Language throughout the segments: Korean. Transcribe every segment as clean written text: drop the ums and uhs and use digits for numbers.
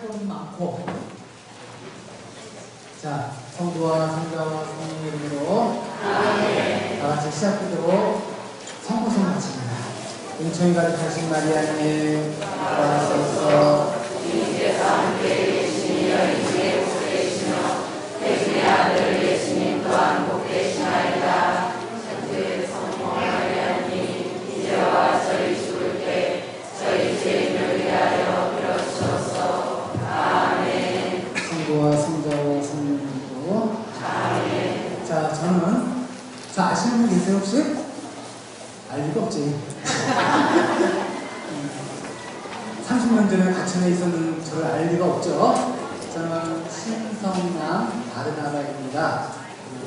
건 많고. 자, 성부와 성자와 성령의 이름으로 다 같이 시작하도록 성부송 마칩니다. 은총이 가득하신 마리아님, 나와서 주님께서 함께 계시며 이제 복 계시며 태중의 아들 예수님 또한 복 계시나이다. 천주의 성모 마리아님, 이제와 저희 죽을 때 저희 죄인을 위하여 빌어주소서. 아멘. 성부와 성자와 성령으로 아멘. 자, 저는 아시는 분 계세요 혹시? 알 리가 없지. 30년 전에 가천에 있었는 저를 알 리가 없죠. 저는 신성남 바르나바입니다.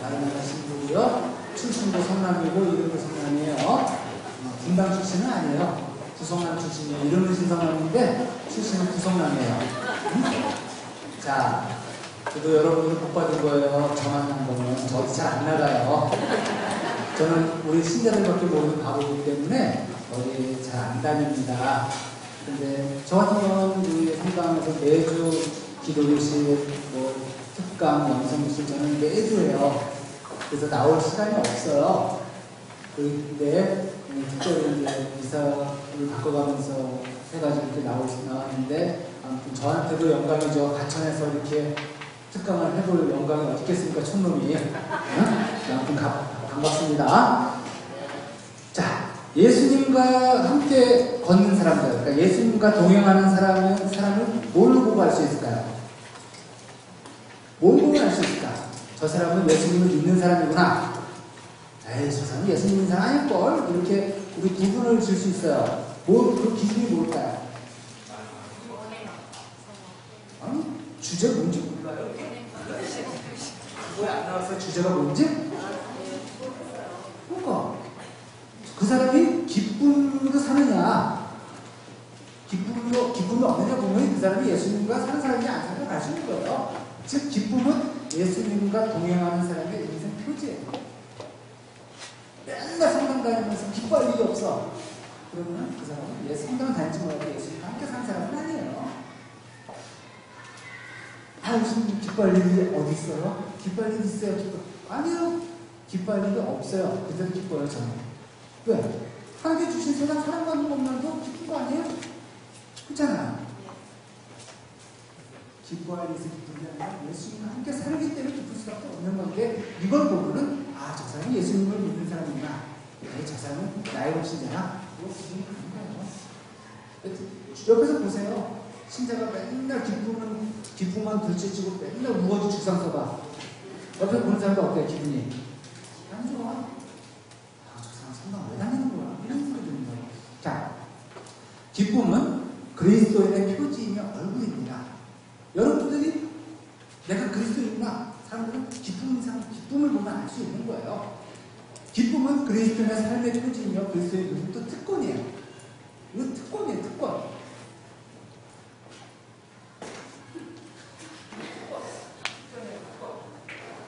바르나바 신부고요. 출신도 성남이고 이름도 성남이에요. 분당 출신은 아니에요. 구성남 출신이에요. 이름은 신성남인데 출신은 구성남이에요. 자, 저도 여러분들 복 받은 거예요. 저만 한 거는. 저 어디 잘 안 나가요. 저는 우리 신자들밖에 모르는 바보이기 때문에 어디 잘 안 다닙니다. 근데 저 같은 경우는 우리 성당에서 매주 기도교실, 특강, 영성교실 저는 매주 해요. 그래서 나올 시간이 없어요. 근데 특별히 이제 이사를 바꿔가면서 해가지고 이렇게 나왔는데 아무튼 저한테도 영광이죠. 가천에서 이렇게 특강을 해볼 영광이 어디 있겠습니까, 촌놈이. 아무튼 반갑습니다. 자, 예수님과 함께 걷는 사람들, 그러니까 예수님과 동행하는 사람을 뭘로 보고 알 수 있을까요? 뭘 보고 알 수 있을까? 저 사람은 예수님을 믿는 사람이구나. 에이, 저 사람은 예수님 믿는 사람 아닐걸? 이렇게 우리 구분을 줄 수 있어요. 그 기준이 뭘까요? 아니, 주제 뭔지 몰라요? 왜 안 나와서 주제가 뭔지? 그러니까 그 사람이 기쁨으로 사느냐, 기쁨이 없느냐 보면 그 사람이 예수님과 사는 사람이 안 사는 알 수 있는 거예요. 즉 기쁨은 예수님과 동행하는 사람의 인생 표지예요. 맨날 성당 다니면서 기뻐할 일이 없어. 그러면 그 사람은 성당 다니지 말고 예수님과 함께 사는 사람은 아니에요. 무슨 기뻐할 일이 어디 있어요? 기뻐할 일이 있어요? 아니요. 기뻐할 일이 없어요. 그대로 기뻐요, 저는. 왜? 하나님께 주신 세상 사랑받는 것만도 기쁜 거 아니에요? 그렇잖아요. 기뻐할 일이 기쁜 게 아니라 예수님과 함께 살기 때문에 기쁠 수밖에 없는 건데, 이걸 보면은 저 사람이 예수님을 믿는 사람이구나. 저 사람은 나의 신자야. 이거 기분이 그런 거예요. 옆에서 보세요. 신자가 맨날 기쁨만 둘째치고 맨날 우거지 죽상 서봐. 옆에 보는 사람도 어때요, 기분이? 안 좋아. 저 사람 성당 왜 다니는 거야? 이런 소리 듣는 거예요. 자, 기쁨은 그리스도인의 표지이며 얼굴입니다. 여러분들이 내가 그리스도인이구나. 사람들은 기쁨을 보면 알 수 있는 거예요. 기쁨은 그리스도인의 삶의 표지이며 그리스도의 눈은 또 특권이에요. 이건 특권이에요, 특권.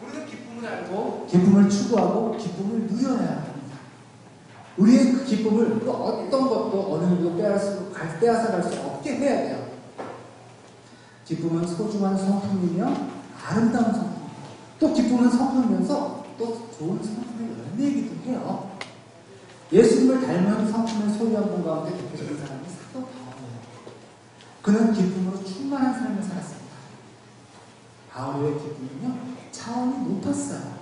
우리는 기쁨을 알고 기쁨을 추구하고 기쁨을 누려야 합니다. 우리의 그 기쁨을 그 어떤 것도 어느 누구도 빼앗아 갈 수 없게 해야 돼요. 기쁨은 소중한 성품이며 아름다운 성품. 또 기쁨은 성품이면서 또 좋은 성품의 열매이기도 해요. 예수님을 닮은 성품을 소유한 분 가운데 대표적인 사람이 사도 바울이에요. 그는 기쁨으로 충만한 삶을 살았습니다. 바울의 기쁨은요, 차원이 높았어요.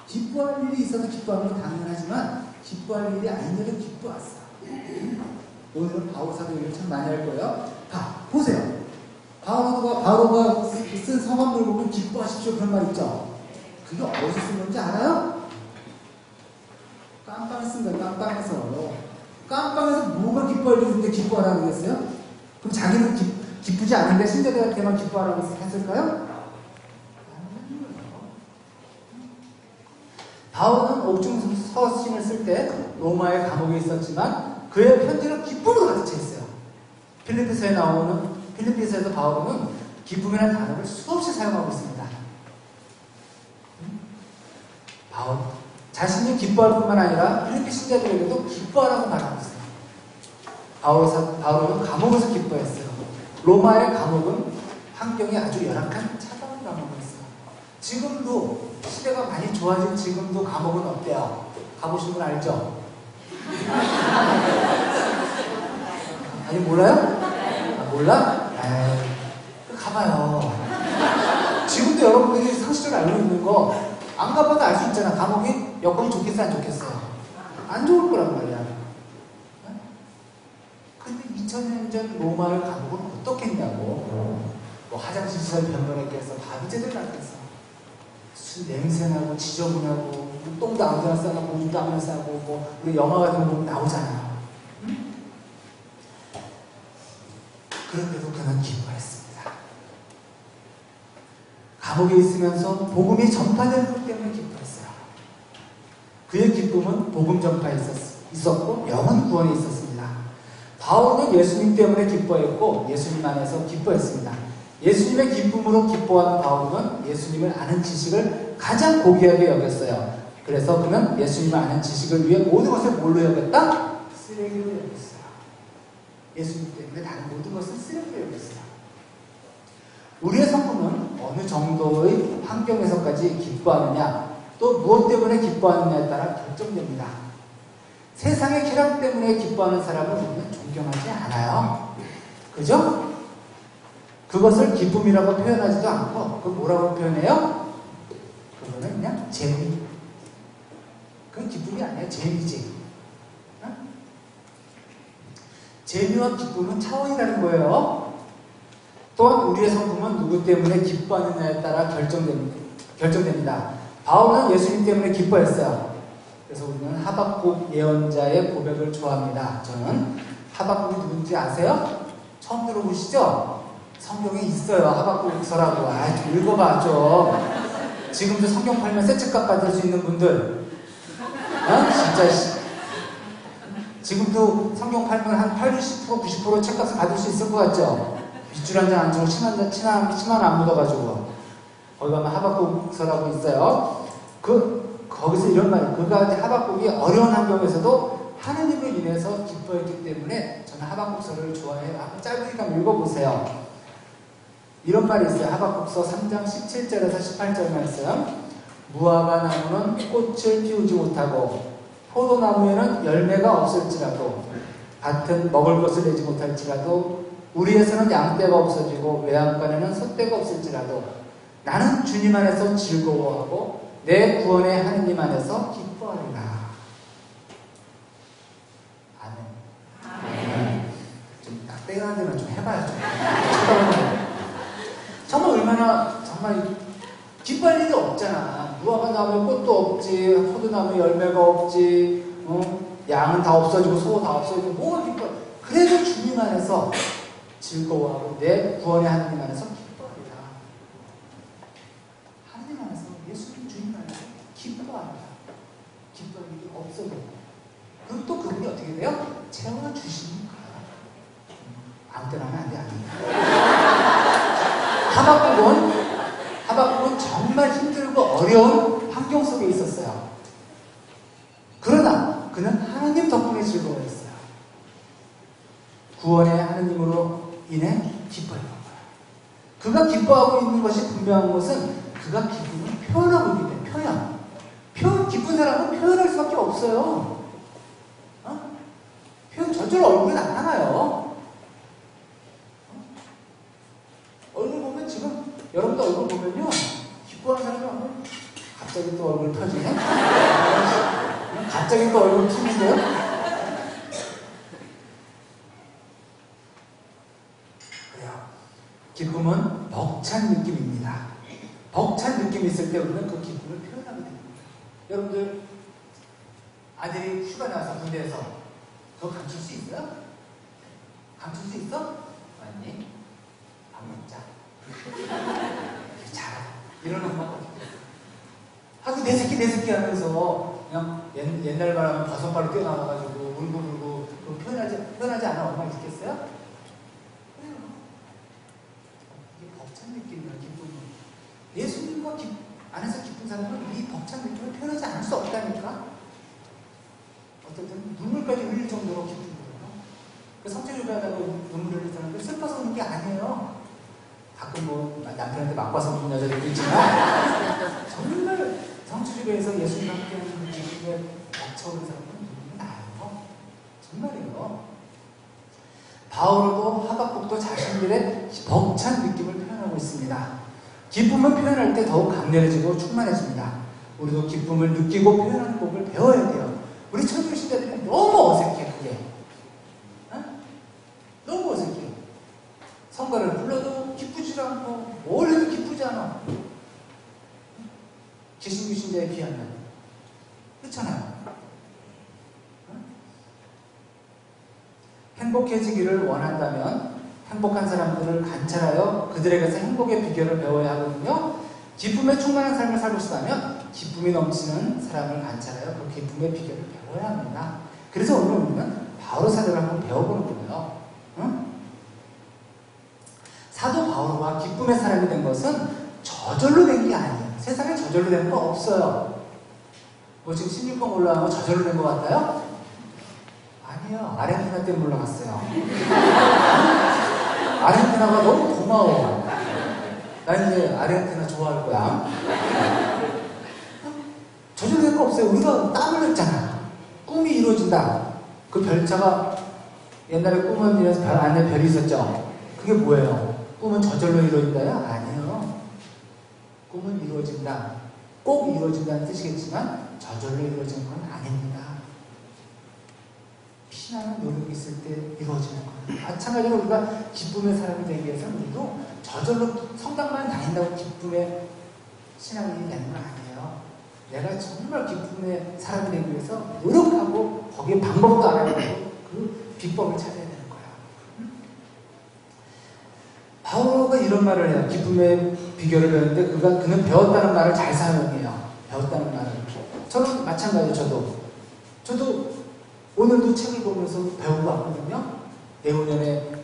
기뻐할 일이 있어서 기뻐하는 건 당연하지만 기뻐할 일이 아닌 일은 기뻐했어요. 오늘은 바울 사도 얘기를 참 많이 할 거예요. 보세요. 바울가 쓴 성함을 보면 기뻐하십시오 그런 말 있죠. 그게 어디서 쓴 건지 알아요? 깜빵에 쓴 거예요. 깜빵에서 뭐가 기뻐할 일이 있는데 기뻐하라고 그랬어요? 그럼 자기는 기쁘지 않은데 신자들한테만 기뻐하라고 했을까요? 바울은 옥중 서신을 쓸 때 로마의 감옥에 있었지만 그의 편지는 기쁨으로 가득 차 있어요. 필리피서에서 바울은 기쁨이라는 단어를 수없이 사용하고 있습니다. 바울 자신이 기뻐할 뿐만 아니라 필리피 신자들에게도 기뻐하라고 말하고 있어요. 바울은 감옥에서 기뻐했어요. 로마의 감옥은 환경이 아주 열악한 차가운 감옥이었어요. 지금도 시대가 많이 좋아진 지금도 감옥은 어때요? 가보신 분 알죠? 아니 몰라요? 아, 몰라? 에이, 가봐요. 지금도 여러분들이 상식적으로 알고 있는 거 안 가봐도 알 수 있잖아. 감옥이 여건이 좋겠어 안 좋겠어요? 안 좋을 거란 말이야. 근데 2000년 전 로마의 감옥은 어떻겠냐고. 뭐 화장실 시설 변변했겠어. 밥이 제대로 났겠어. 술 냄새나고 지저분하고 똥도 아무데나 싸고 오줌도 아무데나 싸고 뭐 우리 영화 같은 거 보면 나오잖아요. 응? 그런데도 그는 기뻐했습니다. 감옥에 있으면서 복음이 전파되는 것 때문에 기뻐했어요. 그의 기쁨은 복음 전파에 있었고 영혼 구원에 있었습니다. 바울은 예수님 때문에 기뻐했고 예수님 안에서 기뻐했습니다. 예수님의 기쁨으로 기뻐하는 바울은 예수님을 아는 지식을 가장 고귀하게 여겼어요. 그래서 그는 예수님을 아는 지식을 위해 모든 것을 뭘로 여겼다? 쓰레기로 여겼어요. 예수님 때문에 다른 모든 것을 쓰레기로 여겼어요. 우리의 성품은 어느 정도의 환경에서까지 기뻐하느냐, 또 무엇 때문에 기뻐하느냐에 따라 결정됩니다. 세상의 쾌락 때문에 기뻐하는 사람은 우리는 존경하지 않아요. 그죠? 그것을 기쁨이라고 표현하지도 않고, 그걸 뭐라고 표현해요? 그거는 그냥 재미. 그건 기쁨이 아니에요. 재미지. 어? 재미와 기쁨은 차원이라는 거예요. 또한 우리의 성품은 누구 때문에 기뻐하느냐에 따라 결정됩니다. 바울은 예수님 때문에 기뻐했어요. 그래서 우리는 하박국 예언자의 고백을 좋아합니다. 저는 하박국이 누군지 아세요? 처음 들어보시죠? 성경에 있어요. 하박국서라고. 좀 읽어봐 좀. 지금도 성경 팔면 새 책값 받을 수 있는 분들, 진짜 지금도 성경 팔면 한 80%, 90% 책값을 받을 수 있을 것 같죠? 빗줄 한 장 안 주고 침만 안 묻어가지고. 거기 가면 하박국서라고 있어요. 거기서 이런 말이에요. 그가 하박국이 어려운 환경에서도 하느님을 인해서 기뻐했기 때문에 저는 하박국서를 좋아해요. 한번 짧으니까 읽어보세요. 이런 말이 있어요. 하박국서 3장 17절에서 18절 말씀. 무화과 나무는 꽃을 피우지 못하고 포도나무에는 열매가 없을지라도 밭은 먹을 것을 내지 못할지라도 우리에서는 양떼가 없어지고 외양간에는 소떼가 없을지라도 나는 주님 안에서 즐거워하고 내 구원의 하느님 안에서 기뻐하리라. 아멘. 좀 때가 안 되면 좀 해봐야죠. 정말 얼마나 정말 기뻐할 일이 없잖아. 무화과 나무에 꽃도 없지, 포도나무에 열매가 없지, 양은 다 없어지고 소 다 없어지고 뭐가 기뻐? 그래도 주님 안에서 즐거워하고 내 구원의 하느님 안에서 기뻐합니다. 하느님 안에서 예수님 주님 안에서 기뻐합니다. 기뻐할 일이 없어도. 그럼 또 그분이 어떻게 돼요? 채워주시니까. 아무 때나 하면 안 돼, 하박국은 정말 힘들고 어려운 환경 속에 있었어요. 그러나 그는 하나님 덕분에 즐거워했어요. 구원의 하느님으로 인해 기뻐했던 거예요. 그가 기뻐하고 있는 것이 분명한 것은 그가 기쁨을 표현하고 있기 때문에 기쁜 사람은 표현할 수밖에 없어요. 표현 저절로 얼굴이 나타나요. 얼굴 보면 지금 여러분도 얼굴 보면요 기뻐하는 사람은 갑자기 또 얼굴 펴지네. 갑자기 또 얼굴 펴는데요. 그래요. 기쁨은 벅찬 느낌입니다. 벅찬 느낌이 있을 때 우리는 그 기쁨을 표현하게 됩니다. 여러분들 아들이 휴가 나와서 군대에서 그거 감출 수 있어요? 감출 수 있어? 아니 밥 먹자. 잘해. 이런 엄마가 하고 내 새끼 하면서 그냥 옛날 말하면 버선발로 뛰어나와가지고 울고 표현하지 않아 엄마 있겠어요? 그래요. 이게 벅찬 느낌이야. 기쁨이. 예수님과 안에서 기쁜 사람은 이 벅찬 느낌을 표현하지 않을 수 없다니까. 어쨌든 눈물까지 흘릴 정도로 기쁜 거예요. 그 성체조배하다가 눈물 흘릴 사람들 슬퍼서 우는 게 게 아니에요. 가끔 뭐 남편한테 맞고서 묻는 여자들도 있지만 정말 성취주의에서 예수님과 함께하는 그 기쁨에 벅차오는 사람은 나요. 정말이에요. 바울도 하박국도 자신들의 벅찬 느낌을 표현하고 있습니다. 기쁨을 표현할 때 더욱 강렬해지고 충만해집니다. 우리도 기쁨을 느끼고 표현하는 법을 배워야 돼요. 우리 천주 시대들은 너무 어색해, 그게. 어? 너무 어색해요. 성가를 불러도 기쁘지 않고, 뭘 해도 기쁘지 않아. 개신교 신자에 비하면. 그렇잖아요. 행복해지기를 원한다면 행복한 사람들을 관찰하여 그들에게서 행복의 비결을 배워야 하거든요. 기쁨에 충만한 삶을 살고 싶다면 기쁨이 넘치는 사람을 관찰하여 그 기쁨의 비결을 배워야 합니다. 그래서 오늘 우리는 바울 사도를 한번 배워보는 거예요. 응? 사도 바울과 기쁨의 사람이 된 것은 저절로 된 게 아니에요. 세상에 저절로 된 거 없어요. 뭐 지금 16번 올라가면 저절로 된 것 같아요? 아니요. 아르헨티나 때문에 올라갔어요. 아르헨티나가 너무 고마워. 나 이제 아르헨티나 좋아할 거야. 저절로 된 거 없어요. 우리가 땀을 흘렸잖아. 꿈이 이루어진다. 그 별차가 옛날에 꿈은 이래서 별 안에 별이 있었죠. 그게 뭐예요? 꿈은 저절로 이루어진다요? 아니에요. 꿈은 이루어진다. 꼭 이루어진다는 뜻이겠지만 저절로 이루어지는 건 아닙니다. 신앙은 노력이 있을 때 이루어지는 거예요. 마찬가지로 우리가 기쁨의 사람이 되기 위해서 우리도 저절로 성당만 다닌다고 기쁨의 신앙이 되는 건 아니에요. 내가 정말 기쁨의 사람이 되기 위해서 노력하고 거기에 방법도 알아야고 그 비법을 찾아야 되는 거예요. 바울가 이런 말을 해요. 기쁨의 비결을 배웠는데 그는 배웠다는 말을 잘 사용해요. 배웠다는 말을. 저는 마찬가지로 저도 오늘도 책을 보면서 배우고 왔거든요. 내후년에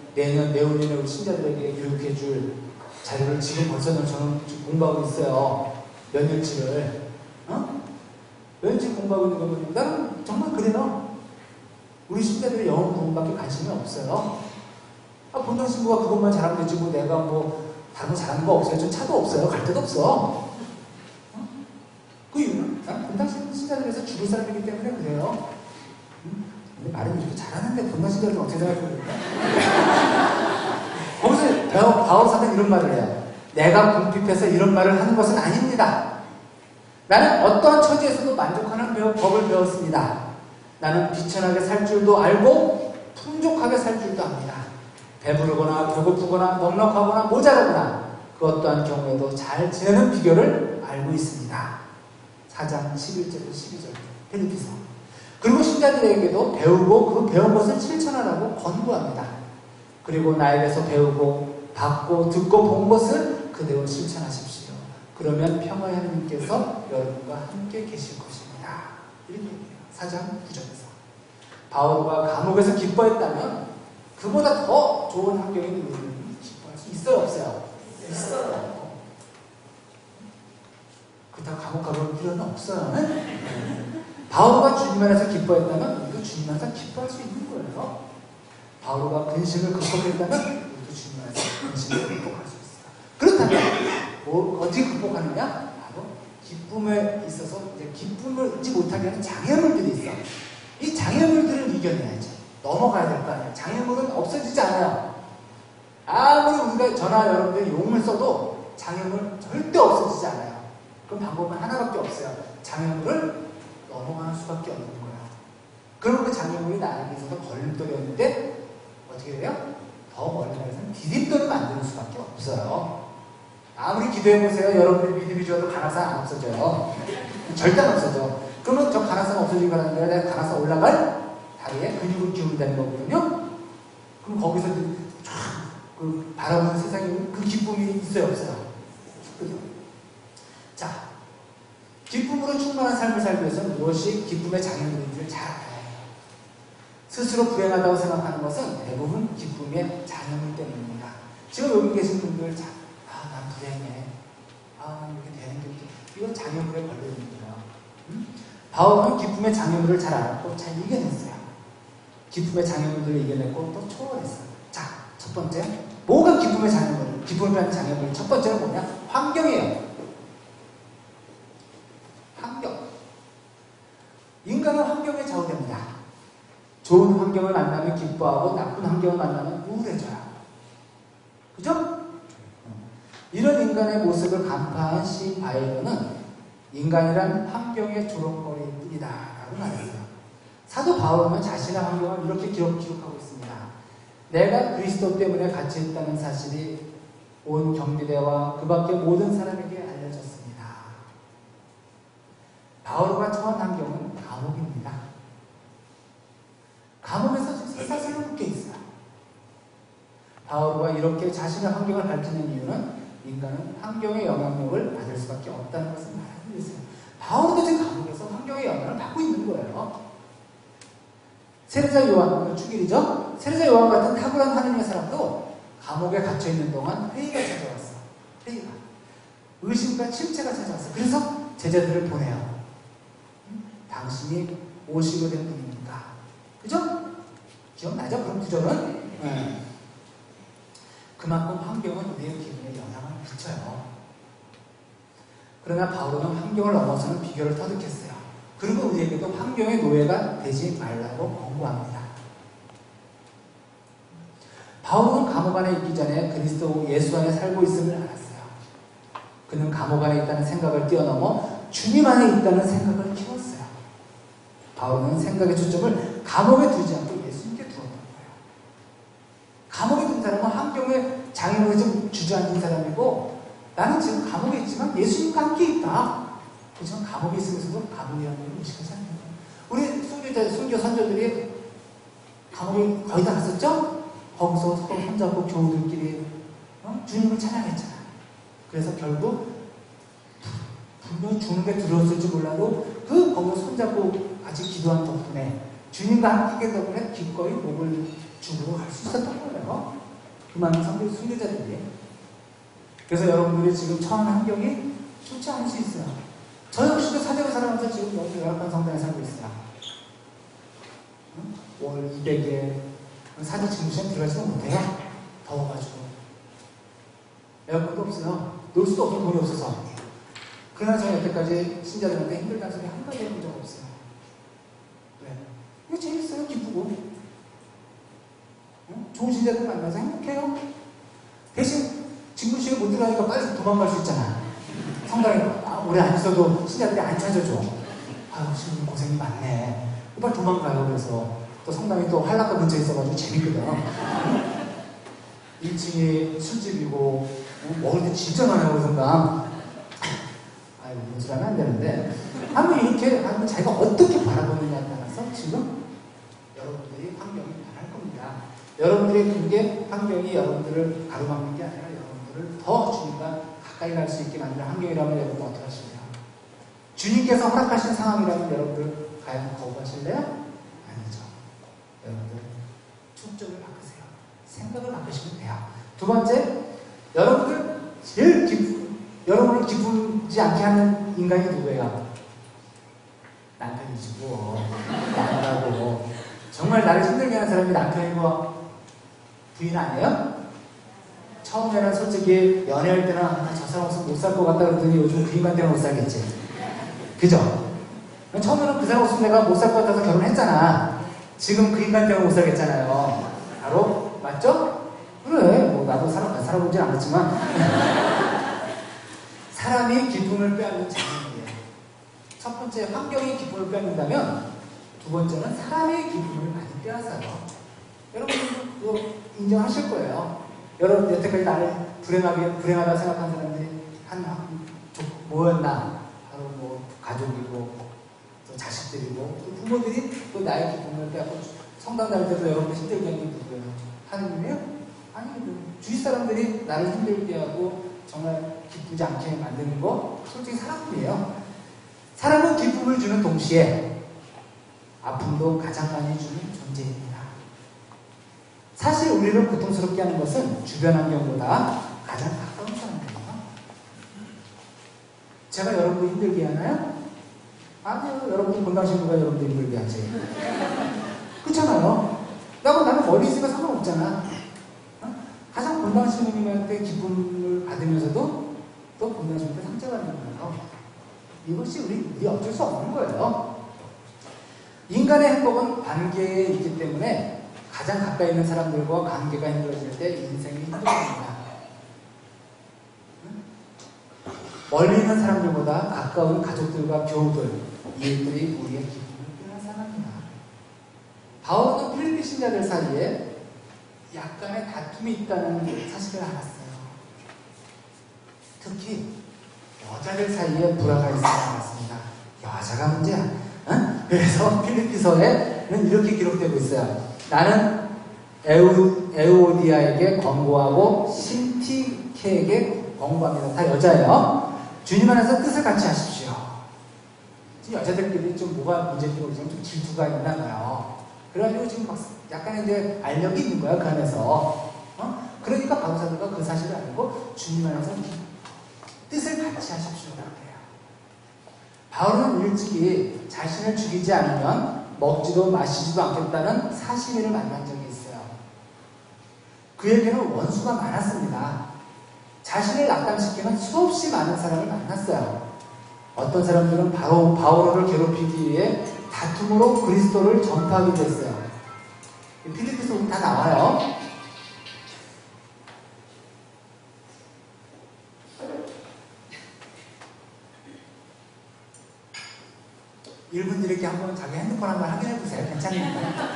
우리 신자들에게 교육해줄 자료를 지금 벌써 저는 공부하고 있어요. 몇 년치를. 몇 년치 공부하고 있는 거 보니까 나는 정말 그래요. 우리 신자들의 영어 부분밖에 관심이 없어요. 본당 신부가 그것만 잘하면 되지 뭐 내가 뭐 다른 거 잘하는 거 없어요. 전 차도 없어요. 갈 데도 없어. 그 이유는 난 본당 신자들에서 죽을 사람이기 때문에 그래요. 근데 말은 이렇게 잘하는데 본당 신자들은 어떻게 생각해요? 거기서 바울 사도는 이런 말을 해요. 내가 궁핍해서 이런 말을 하는 것은 아닙니다. 나는 어떠한 처지에서도 만족하는 법을 배웠습니다. 나는 비천하게 살 줄도 알고 풍족하게 살 줄도 압니다. 배부르거나 배고프거나 넉넉하거나 모자라거나 그 어떠한 경우에도 잘 지내는 비결을 알고 있습니다. 4장 11절부터 12절 필리피서. 그리고 신자들에게도 배우고 그 배운 것을 실천하라고 권고합니다. 그리고 나에게서 배우고 받고 듣고 본 것을 그대로 실천하십시오. 그러면 평화의 하나님께서 여러분과 함께 계실 것입니다. 이렇게 얘기해요. 4장 9절에서. 바울과 감옥에서 기뻐했다면 그보다 더 좋은 환경에 우리는 기뻐할 수 있어요? 없어요? 있어요. 그렇다고 감옥 가볼 필요는 없어요. 바울과 주님 안에서 기뻐했다면 우리도 주님 안에서 기뻐할 수 있는 거예요. 바울과 근심을 극복했다면 우리도 주님 안에서 근심을 극복할 수 있어요. 그렇다면 어떻게 극복하느냐? 바로 기쁨에 있어서 이제 기쁨을 잊지 못하게 하는 장애물들이 있어. 이 장애물들을 이겨내야지. 넘어가야 될 거 아니에요. 장애물은 없어지지 않아요. 아무리 우리가 저나 여러분들이 용을 써도 장애물 절대 없어지지 않아요. 그럼 방법은 하나밖에 없어요. 장애물을 넘어가는 수밖에 없는 거예요. 그리고 그 장애물이 나에게 있어서 걸림돌이었는데 어떻게 돼요? 더 멀리 가서 디딤돌을 만드는 수밖에 없어요. 아무리 기도해보세요. 여러분들이 믿음이 좋아도 가나상 안 없어져요. 절대 안 없어져. 그러면 저 가나상 없어지기 바라는 게 아니라 가나상 올라갈 다리에 근육을 기울인다는 거거든요. 그럼 거기서 그 바라보는 세상에 그 기쁨이 있어요, 없어요? 그죠? 자, 기쁨으로 충만한 삶을 살기 위해서는 무엇이 기쁨의 장애물인지를 잘 알아야 해요. 스스로 불행하다고 생각하는 것은 대부분 기쁨의 장애물 때문입니다. 지금 여기 계신 분들, 난 불행해. 이렇게 되는 게 이건 장애물에 걸려 있는 거예요. 바울은 기쁨의 장애물을 잘 알았고 잘 이겨냈어요. 기쁨의 장애물들을 이겨냈고 또 초월했어요. 자, 첫 첫 번째, 뭐가 기쁨의 장애물, 기쁨을 빼앗는 장애물 첫 번째는 뭐냐? 환경이에요. 환경. 인간은 환경에 좌우됩니다. 좋은 환경을 만나면 기뻐하고 나쁜 환경을 만나면 우울해져요. 그죠? 이런 인간의 모습을 간파한 시 바이러는 인간이란 환경의 조롱거리일 뿐이다 라고 말했어요. 사도 바울은 자신의 환경을 이렇게 기록하고 있습니다. 내가 그리스도 때문에 같이 있다는 사실이 온 경비대와 그 밖의 모든 사람에게 알려졌습니다. 바울과 처한 환경은 감옥입니다. 감옥에서 지금 쇠사슬로 묶여 있어요. 바울과 이렇게 자신의 환경을 밝히는 이유는 인간은 환경의 영향력을 받을 수밖에 없다는 것을 말하기 위해서요. 바울도 지금 감옥에서 환경의 영향을 받고 있는 거예요. 세례자 요한, 축일이죠? 세례자 요한 같은 탁월한 하느님의 사람도 감옥에 갇혀있는 동안 회의가 찾아왔어. 회의가. 의심과 침체가 찾아왔어. 그래서 제자들을 보내요. 당신이 오시게 된 분입니까? 그죠? 기억나죠? 그런 구절은? 네. 그만큼 환경은 우리의 기분에 영향을 미쳐요. 그러나 바울은 환경을 넘어서는 비결을 터득했어요. 그리고 우리에게도 환경의 노예가 되지 말라고 권고합니다. 바울은 감옥 안에 있기 전에 그리스도 예수 안에 살고 있음을 알았어요. 그는 감옥 안에 있다는 생각을 뛰어넘어 주님 안에 있다는 생각을 키웠어요. 바울은 생각의 초점을 감옥에 두지 않고 예수님께 두었던 거예요. 감옥에 둔 사람은 환경에 장애물에 좀 주저앉은 사람이고, 나는 지금 감옥에 있지만 예수님과 함께 있다. 그렇지만 감옥에 있으면서도 감옥이라는 걸 의식하지 않는 거예요. 우리 순교 선조들이 감옥에 거의 다 갔었죠? 거기서 서로 손잡고 교우들끼리 주님을 찬양했잖아. 그래서 결국 분명히 죽는 게 두려웠을지 몰라도 거기서 손잡고 같이 기도한 덕분에 주님과 함께 있기 덕분에 기꺼이 목을 죽으러 갈 수 있었던 거예요. 그 많은 순교자들이. 그래서 여러분들이 지금 처한 환경이 좋지 않을 수 있어요. 저 역시도 사대를 살아가면서 지금 너무 열악한 성당에 살고 있어요. 월 200에 사대 집무실에 들어가지도 못해요. 더워가지고. 에어컨도 없어요. 놀 수도 없고 돈이 없어서. 그러나 저는 여태까지 신자들한테 힘들다는 소리 한 가지 해본 적 없어요. 왜? 이거 재밌어요. 기쁘고. 좋은 신자들 만나서 행복해요. 대신 집무실에 못 들어가니까 빨리 도망갈 수 있잖아. 성당에 오래 안 있어도 신자들이 안 찾아줘. 아유, 신부님 고생이 많네. 빨리 도망가요. 그래서 또 성당이 또 한락가 근처에 있어가지고 재밌거든. 1층이 술집이고 먹을 때 진짜 많아요. 그 성당. 아이고, 이런 소리 하면 안 되는데. 한번 이렇게 하면 자기가 어떻게 바라보느냐에 따라서 지금 여러분들이 환경이 변할 겁니다. 여러분들의 그게 환경이 여러분들을 가로막는 게 아니라 여러분들을 더 주님과 가까이 갈 수 있게 만드는 환경이라면 여러분 어떻게 하실래요? 주님께서 허락하신 상황이라면 여러분들 과연 거부하실래요? 아니죠. 여러분들 초점을 바꾸세요. 생각을 바꾸시면 돼요. 두 번째, 여러분들 여러분을 기쁘지 않게 하는 인간이 누구예요? 남편이시고 나라고. 정말 나를 힘들게 하는 사람이 남편이고 부인 아니에요? 처음에는 솔직히 연애할 때는 저 사람 없으면 못 살 것 같다 그러더니 요즘 그 인간 때문에 못 살겠지. 그죠? 처음에는 그 사람 없으면 내가 못 살 것 같아서 결혼했잖아. 지금 그 인간 때문에 못 살겠잖아요. 바로 맞죠? 그래. 뭐 나도 살아보진 않았지만 사람이 기쁨을 빼앗는 장면이에요. 첫 번째, 환경이 기쁨을 빼앗는다면 두 번째는 사람의 기쁨을 많이 빼앗아요. 여러분도 인정하실 거예요. 여러분 여태까지 나를 불행하다 생각한 사람들이 뭐였나? 바로 뭐 가족이고 또 자식들이고 또 부모들이 또 나의 기쁨을 빼앗고 성당 다닐 때도 여러분들 힘들게 하는 게 누구예요? 하느님이에요? 아니, 주위 사람들이 나를 힘들게 하고 정말 기쁘지 않게 만드는 거 솔직히 사람들이에요. 사람은 기쁨을 주는 동시에 아픔도 가장 많이 주는 존재입니다. 사실 우리를 고통스럽게 하는 것은 주변 환경보다 가장 가까운 사람들이에요. 제가 여러분을 힘들게 하나요? 아니요. 여러분들 건강신부가 여러분들 힘들게 하지. 그렇잖아요. 나는 멀리 있으니까 상관없잖아. 본당 신부님한테 기쁨을 받으면서도 또 본당 신부님한테 상처받는 거예요. 이것이 우리 어쩔 수 없는 거예요. 인간의 행복은 관계에 있기 때문에 가장 가까이 있는 사람들과 관계가 힘들어질 때 인생이 힘들어집니다. 멀리 있는 사람들보다 가까운 가족들과 교우들, 이웃들이 우리의 기쁨을 빼앗아갑니다. 바울은 필리피 신자들 사이에 약간의 다툼이 있다는 사실을 알았어요. 특히 여자들 사이에 불화가 있어야 알았습니다. 여자가 문제야. 응? 그래서 필리피서에는 이렇게 기록되고 있어요. 나는 에우오디아에게 권고하고 신티케에게 권고합니다. 다 여자예요. 주님 안에서 뜻을 같이 하십시오. 지금 여자들끼리 좀 뭐가 문제인지 모르지만 좀 질투가 있나 봐요. 그래가지고 지금 막 약간 이제 알력이 있는 거야, 그 안에서. 그러니까 바울사도가 그 사실을 알고 주님 안에서 뜻을 같이 하십시오라고 해요. 바울은 일찍이 자신을 죽이지 않으면 먹지도 마시지도 않겠다는 사심을 만난 적이 있어요. 그에게는 원수가 많았습니다. 자신을 낙담시키는 수없이 많은 사람을 만났어요. 어떤 사람들은 바로 바오로를 괴롭히기 위해 다툼으로 그리스도를 전파하기도 했어요. 필리피서 다 나와요. 일분들에게 한번 자기 핸드폰 한번 확인해 보세요. 괜찮습니까?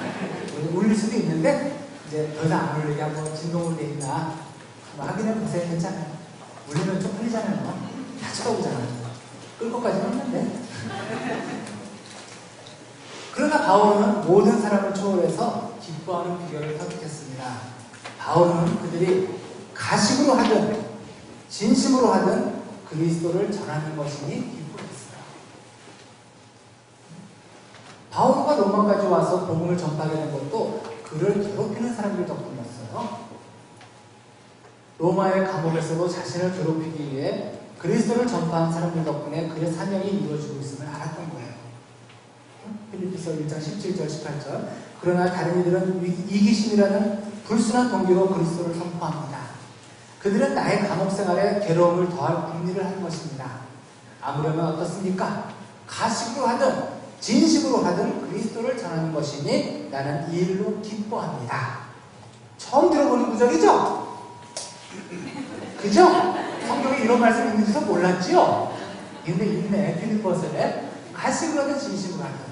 울릴 수도 있는데 이제 더 이상 안 울리게 한번 진동으로 돼 있나 한번 확인해 보세요. 괜찮아요. 울리면 좀 풀리잖아요. 다 쳐다보잖아요. 끌 것까지는 없는데. 그러나 바울은 모든 사람을 초월해서 기뻐하는 비결을 터득했습니다. 바울은 그들이 가식으로 하든 진심으로 하든 그리스도를 전하는 것이니 기뻐했어요. 바울과 로마까지 와서 복음을 전파하게 된 것도 그를 괴롭히는 사람들 덕분이었어요. 로마의 감옥에서도 자신을 괴롭히기 위해 그리스도를 전파한 사람들 덕분에 그의 사명이 이루어지고 있음을 알았던 거예요. 필리피서 1장 17절 18절. 그러나 다른 이들은 이기심이라는 불순한 동기로 그리스도를 선포합니다. 그들은 나의 감옥 생활에 괴로움을 더할 궁리를 하는 것입니다. 아무려면 어떻습니까? 가식으로 하든 진심으로 하든 그리스도를 전하는 것이니 나는 이 일로 기뻐합니다. 처음 들어보는 구절이죠? 그죠? 성경에 이런 말씀이 있는지도 몰랐지요? 근데 있네. 필리포스에 가식으로 하든 진심으로 하든.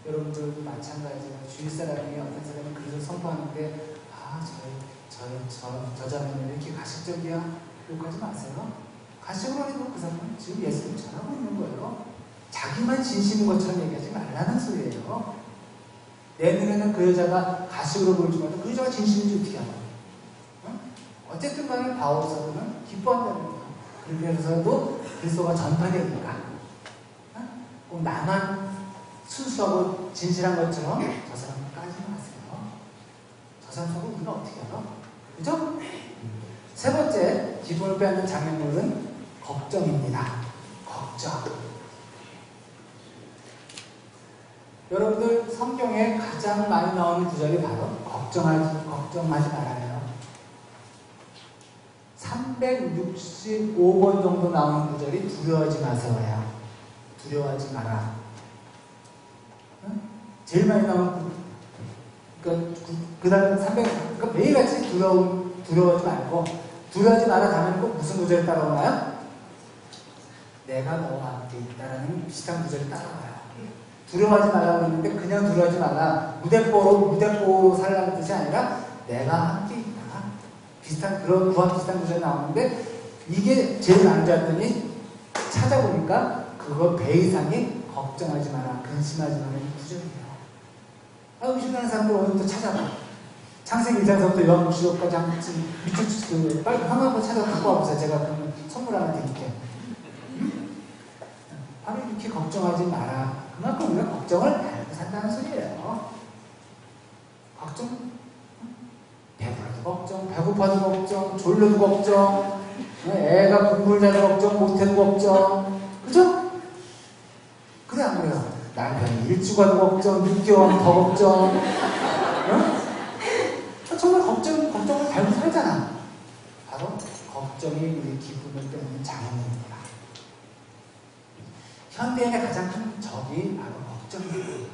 여러분들도 마찬가지예요. 주위 사람이 어떤 사람이 그리스도를 선포하는데 저 자매는 왜 이렇게 가식적이야? 욕하지 마세요. 가식으로 해도 그 사람은 지금 예수를 전하고 있는 거예요. 자기만 진심인 것처럼 얘기하지 말라는 소리예요. 내 눈에는 그 여자가 가식으로 보이지만 그 여자가 진심인지 어떻게 알아? 어쨌든 간에 바울 사도는 기뻐한다는 거예요. 그렇게 해서도 그리스도가 전파되니까 꼭 나만 순수하고 진실한 것처럼 저 사람은 까지 마세요. 저 사람 속을 우리가 어떻게 알아? 그죠? 세 번째 기쁨을 빼앗는 장면물은 걱정입니다. 걱정. 여러분들 성경에 가장 많이 나오는 구절이 바로 걱정하지 말아요. 365번 정도 나오는 구절이 두려워하지 마세요예요. 두려워하지 마라. 제일 많이 나오는 그 다음에 300, 그러니까 매일같이 두려워하지 말고 두려워하지 마라 다음에는 꼭 무슨 구절이 따라오나요? 내가 너와 함께 있다라는 비슷한 구절이 따라와요. 두려워하지 말라고 했는데 그냥 두려워하지 말라. 무대뽀로 살라는 뜻이 아니라 내가 함께 있다. 그런 구한 비슷한 구절이 나오는데 이게 제일 안 좋았더니 찾아보니까 그거 배 이상이 걱정하지 마라. 근심하지 마라는 구절이에요. 의심하는 사람들 오늘부터 찾아봐. 창세기 1장서부터 요한복음까지 밑줄 빨리 한번 찾아 갖고 와보세요. 제가 그러면 선물 하나 드릴게요. 바로 이렇게 걱정하지 마라. 그만큼 우리가 걱정을 달고 산다는 소리예요. 걱정, 배불러도 걱정, 배고파도 걱정, 졸려도 걱정, 애가 공부를 잘해도 걱정, 못해도 걱정, 그죠? 그래 안 그래요? 남편이 일찍 와도 걱정, 늦게 와도 더 걱정, 정말 걱정이 요즘 걱정을 달고 살잖아. 바로 걱정이 우리 기쁨을 빼는 장애물입니다. 현대인의 가장 큰 적이 바로 걱정이에요.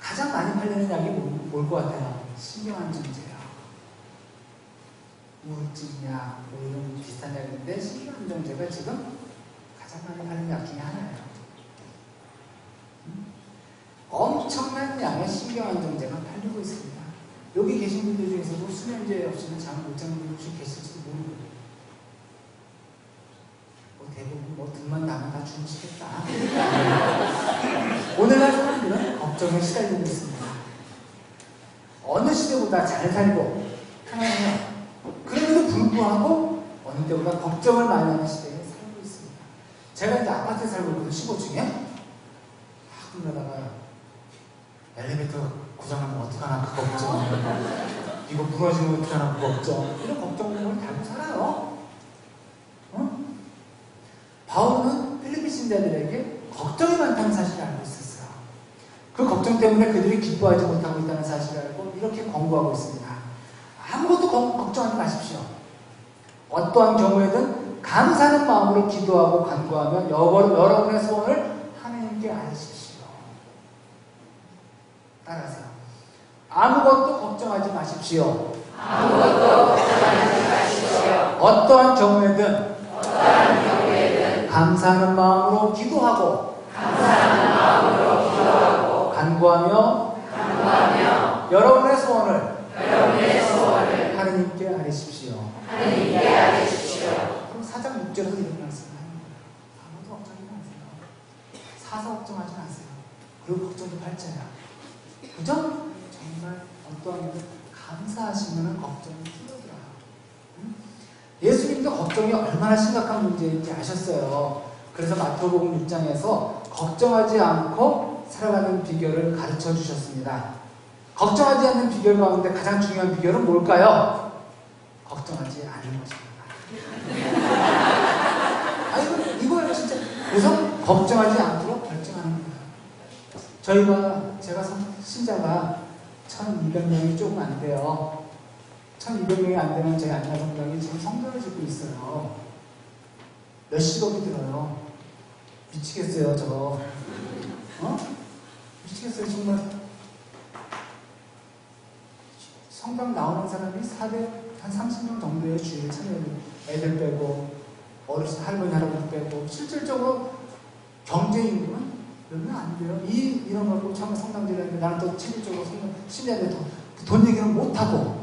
가장 많이 팔리는 약이 뭘 것 같아요? 신경안정제요. 우울증약, 뭐 이런 비슷한 약인데 신경안정제가 지금 가장 많이 팔리는 약 중에 하나예요. 엄청난 양의 신경안정제가 팔리고 있습니다. 여기 계신 분들 중에서도 수면제 없이는 잠을 못 자는 분들 혹시 계실지도 모르고, 대부분 등만 나면 다 주무시겠다. 오늘날 사람들은 걱정에 시달리고 있습니다. 어느 시대보다 잘 살고 편안해요. 그럼에도 불구하고 어느 때보다 걱정을 많이 하는 시대에 살고 있습니다. 제가 이제 아파트에 살고 있거든요. 15층에. 그러다가 엘리베이터 고장나면 어떡하나 그 걱정, 이거 무너지면 어떡하나 그 걱정, 이런 걱정을 달고 살아요. 바울은 필리피 신자들에게 걱정이 많다는 사실을 알고 있었어요. 그 걱정 때문에 그들이 기뻐하지 못하고 있다는 사실을 알고 이렇게 권고하고 있습니다. 아무것도 걱정하지 마십시오. 어떠한 경우에든 감사하는 마음으로 기도하고 간구하며 여러분의 소원을 하나님께 아뢰십시오. 따라하세요. 아무것도 걱정하지 마십시오. 아무것도 걱정하지 마십시오. 어떠한 경우에든 감사하는 마음으로 기도하고 간구하며 여러분의 소원을 하느님께 아뢰십시오. 그럼 4장 6절에서 이렇게 말씀합니다. 아무도 걱정하지 마세요. 사서 걱정하지 마세요. 그리고 걱정도 팔자야. 그죠? 정말 어떠한 일을 감사하시면 걱정이 풀어들어요. 예수님도 걱정이 얼마나 심각한 문제인지 아셨어요. 그래서 마태복음 6장에서 걱정하지 않고 살아가는 비결을 가르쳐 주셨습니다. 걱정하지 않는 비결 가운데 가장 중요한 비결은 뭘까요? 걱정하지 않는 것입니다. 이거예요 진짜. 그래서 걱정하지 않도록 결정하는 거예요. 제가 신자가 1200명이 조금 안 돼요. 1200명이 안 되면 저희 안나성당이 지금 성전을 짓고 있어요. 몇십억이 들어요. 미치겠어요, 저거. 미치겠어요, 정말. 성당 나오는 사람이 4대 한 30명 정도의 주일 참여를 애들 빼고, 어르신, 할머니, 할아버지 빼고, 실질적으로 경제 임금은 몇 명 안 돼요. 이런 걸 처음에 성당지를 했는데 나는 또 체질적으로 신뢰하는데 돈 얘기는 못하고.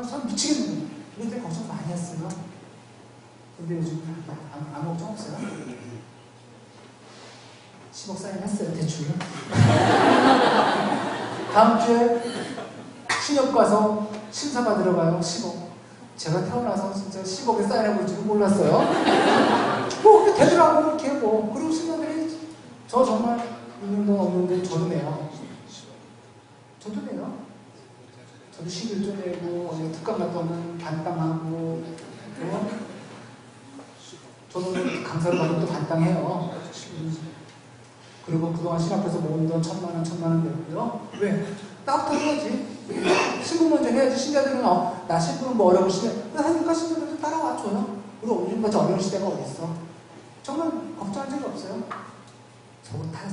참 미치겠네. 이럴 때 걱정 많이 했어요. 근데 요즘 아무 걱정 없어요. 10억 사인했어요, 대출은. 다음 주에 신협 가서 심사 받으러 가요, 10억. 제가 태어나서 진짜 10억에 사인해볼 줄은 몰랐어요. 뭐, 그렇게 되더라고, 이렇게 뭐. 그리고 신사들이 저 정말 있는 돈 없는데 저도 내요. 저도 내요. 저도 11조 내고, 특강 갔다 오면 반땅하고, 저도 강사를 받으면 또 반땅해요. 그리고 그동안 신학교에서 모은 돈 1000만 원 냈고요. 왜? 나부터 해야지. 신부 먼저 해야지. 신자들은 나 신부는 뭐 어려운 시대. 하니까 신부들도 따라와 줘요. 우리 요즘같이 어려운 시대가 어딨어. 정말 걱정한 적이 없어요. 속은 타요.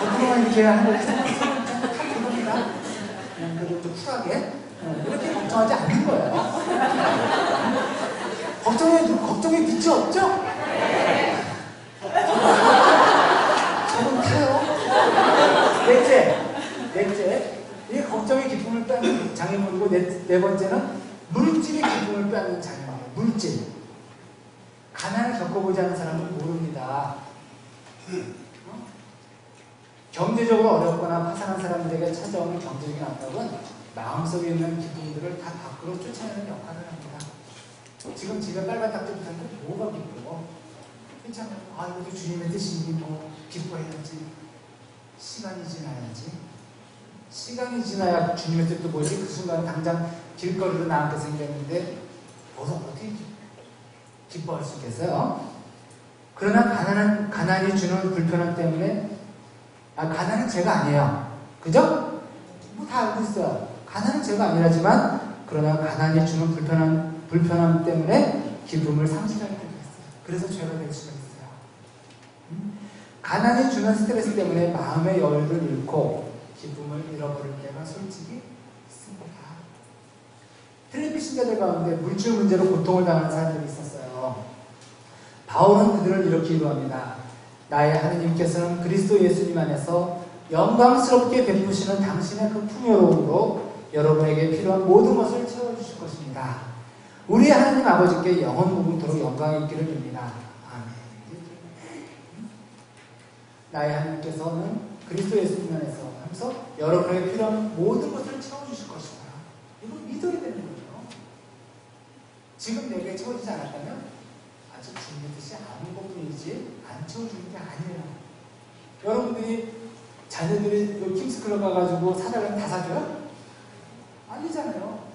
그동안 이렇게 하는 거 타봅니다. 그리고 좀 쿨하게 이렇게 걱정하지 않는 거예요. 걱정에 빛이 없죠? 속은 타요. 넷째, 이 걱정의 기쁨을 빼앗는 장애물이고 네 번째는 물질의 기쁨을 빼앗는 장애물이에요. 물질. 가난을 겪어보지 않은 사람은 모릅니다. 경제적으로 어렵거나 파산한 사람들에게 찾아오는 경제적인 압박은 마음속에 있는 기쁨들을 다 밖으로 쫓아내는 역할을 합니다. 지금 집에 빨간 딱지 붙었는데 뭐가 기뻐? 괜찮아요. 이것도 주님의 뜻이니 뭐 기뻐해야지. 시간이 지나야지. 시간이 지나야 주님의 뜻도 보이지. 그 순간 당장 길거리로 나한테 생겼는데 어떻게 기뻐할 수 있겠어요? 그러나 가난이 주는 불편함 때문에 가난은 죄가 아니에요. 그죠? 다 알고 있어요. 가난은 죄가 아니라지만 그러나 가난이 주는 불편함 때문에 기쁨을 상실하게 되겠어요. 그래서 죄가 될 수가 있어요. 가난이 주는 스트레스 때문에 마음의 여유를 잃고 기쁨을 잃어버릴 때가 솔직히 있습니다. 필리핀 신자들 가운데 물질 문제로 고통을 당하는 사람들이 있었어요. 바울은 그들을 이렇게 위로합니다. 나의 하느님께서는 그리스도 예수님 안에서 영광스럽게 베푸시는 당신의 그 풍요로움으로 여러분에게 필요한 모든 것을 채워주실 것입니다. 우리의 하나님 아버지께 영원 무궁토록 영광이 있기를 빕니다. 아멘. 나의 하나님께서는 그리스도 예수님 안에서 하면서 여러분에게 필요한 모든 것을 채워주실 것입니다. 이걸 믿어야 되는 거죠. 지금 내게 채워지지 않았다면 아직 주님의 뜻이 아닌 것뿐이지 안 채워주는 게 아니에요. 여러분들이 자녀들이 킹스클럽 가가지고 사달라면 다 사줘요? 아니잖아요.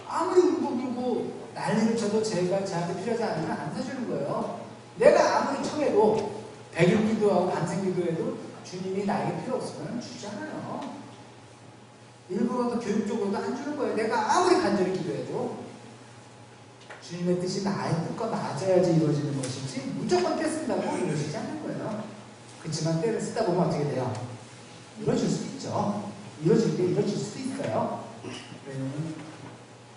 아무리 울고 난리를 쳐도 제가 저한테 필요하지 않으면 안 사주는 거예요. 내가 아무리 청해도 100일 기도하고 반생 기도해도 주님이 나에게 필요 없으면 주잖아요. 일부러도 교육적으로도 안 주는 거예요. 내가 아무리 간절히 기도해도 주님의 뜻이 나의 뜻과 맞아야지 이루어지는 것이지 무조건 때 쓴다고 이루어지지 않는 거예요. 그렇지만 때를 쓰다 보면 어떻게 돼요? 이루어질 수 있죠. 이루어질 때 이루어질 수도 있어요. 왜냐면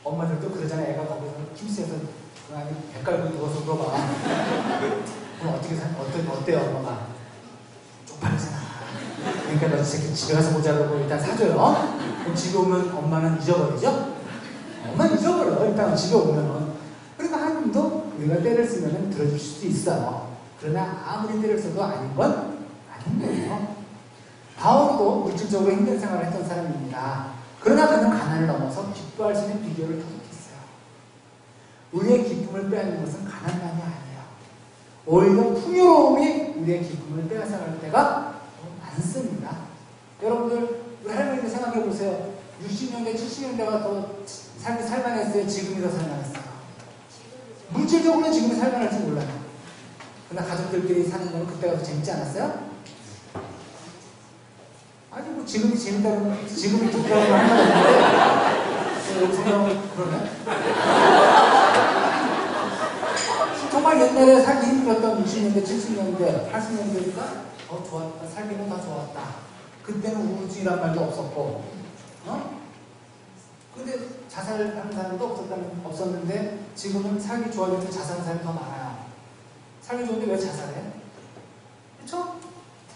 엄마들도 그러잖아요. 애가 거기서 킴스에서 그 안에 배 깔고 누워서 물어봐. 그럼 어때요 엄마가? 쪽팔리잖아. 그러니까 너 새끼 집에 가서 보자 그러고 일단 사줘요. 그럼 집에 오면 엄마는 잊어버리죠? 엄마는 잊어버려요. 일단 집에 오면은. 그러니까 하나님도 우리가 때를 쓰면 들어줄 수도 있어요. 그러나 아무리 때를 써도 아닌 건 아닌 거예요. 바울도 물질적으로 힘든 생활을 했던 사람입니다. 그러나 그는 가난을 넘어서 기뻐할 수 있는 비결을 터득했어요. 우리의 기쁨을 빼앗는 것은 가난만이 아니에요. 오히려 풍요로움이 우리의 기쁨을 빼앗아갈 때가 많습니다. 여러분들 우리 할머니들 생각해 보세요. 60년대, 70년대가 더 삶이 살만했어요? 지금이 더 살만했어요? 물질적으로는 지금이 살만할지 몰라요. 그러나 가족들끼리 사는 건 그때가 더 재밌지 않았어요? 아니 뭐 지금이 재밌다면 지금이 좋다는 말 하나도 여기 생각하면 그러네. 정말 옛날에 살기 힘들었던 60년대, 70년대, 80년대니까 좋았다. 살기는 더 좋았다. 그때는 우울증이란 말도 없었고 근데 자살하는 사람도 없었는데 지금은 살기 좋아지는데 자살하는 사람이 더 많아요. 살기 좋은데 왜 자살해? 그렇죠?